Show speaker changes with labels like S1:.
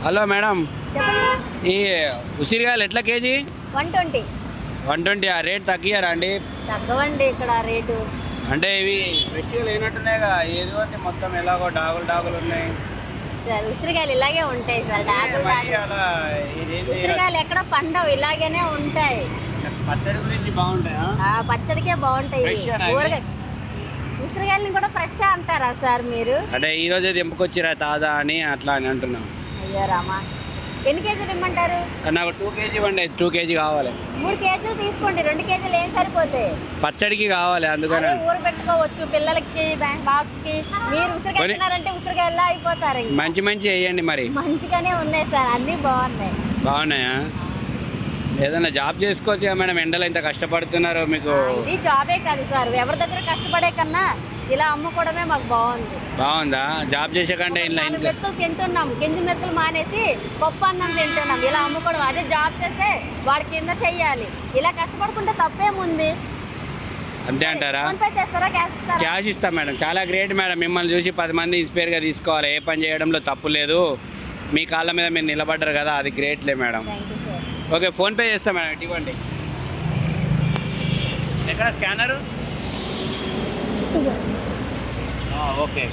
S1: Hello madam,
S2: చెప్పండి.
S1: ఈ ఉసిరికాయలు ఎట్లా కేజీ?
S2: 120.
S1: 120. ఆ రేట్ తగ్గియారా అండి?
S2: తగ్గవండి ఇక్కడ రేటు.
S1: అంటే ఇవి ఫ్రెష్గా లేనట్టున్నాయిగా, ఏదో అంటే మొత్తం ఎలాగో డాగులు ఉన్నాయి
S2: సార్ ఉసిరికాయలు ఇలాగే ఉంటాయి సార్.
S1: మరి అలా ఇదేంటి?
S2: ఉసిరికాయలు ఎక్కడ పండవు, ఇలాగనే ఉంటాయి.
S1: పచ్చడి గురించి బాగుంటాయా?
S2: పచ్చడికే బాగుంటాయి.
S1: Fresh ఏనా ఇవి?
S2: ఊరగాయ ఉసిరికాయలని కూడా ఫ్రెష్ అంటారా సార్ మీరు?
S1: అంటే ఈ రోజే దింపుకొచ్చిరా తాజా అని అట్లా అని అంటున్నాం.
S2: అయ్యో రామా, ఎన్ని కేజీలు ఇమ్మంటారు?
S1: నాకు 2 kg ఇవ్వండి. 2 kg కావాలి.
S2: 3 కేజీలు తీసుకోండి, 2 కేజీలు ఏం సరిపోతాయి?
S1: పచ్చడికి కావాలి అందుకని.
S2: ఊర పెట్టుకోవచ్చు పిల్లలకి, బాక్స్ కి. మీరు ఉసిరికాయ తిన్నారంటే ఉసిరికాయలా అయిపోతారు.
S1: మంచి వేయండి మరి.
S2: మంచిగానే ఉన్నాయి సార్, అన్ని బాగున్నాయి.
S1: బాగున్నాయా? ఏదైనా జాబ్ చేసుకోవచ్చు కదా మేడం, ఎండలో ఇంత కష్టపడుతున్నారు మీకు.
S2: ఇది జాబే కాదు సార్, ఎవరి దగ్గర కష్టపడే కన్నా ఇలా అమ్ముకోవడమే మాకు బాగుంది.
S1: బాగుందా? జాబ్ చేసే కంటే ఇలా
S2: 4 మెతుకులు తింటున్నాం, గింజ మెతుకులు మానేసి పప్పు అన్నం తింటున్నాం. ఇలా అమ్ముకోవడం, అదే జాబ్ చేస్తే వాడి కింద చెయ్యాలి. ఇలా కష్టపడుకుంటే తప్పేముంది?
S1: అంతే అంటారా?
S2: ఫోన్ పే చేస్తారా, క్యాష్ ఇస్తారా?
S1: క్యాష్ ఇస్తాం మేడం. చాలా గ్రేట్ మేడం, మిమ్మల్ని చూసి 10 మంది ఇన్స్పైర్గా తీసుకోవాలి. ఏ పని చేయడంలో తప్పు లేదు, మీ కాళ్ళ మీద మీరు నిలబడ్డారు కదా, అది గ్రేట్లే madam.
S2: Thank you sir.
S1: Okay, PhonePe చేస్తాం మేడం, ఇవ్వండి. ఎక్కడ స్కానరు? ఓకే.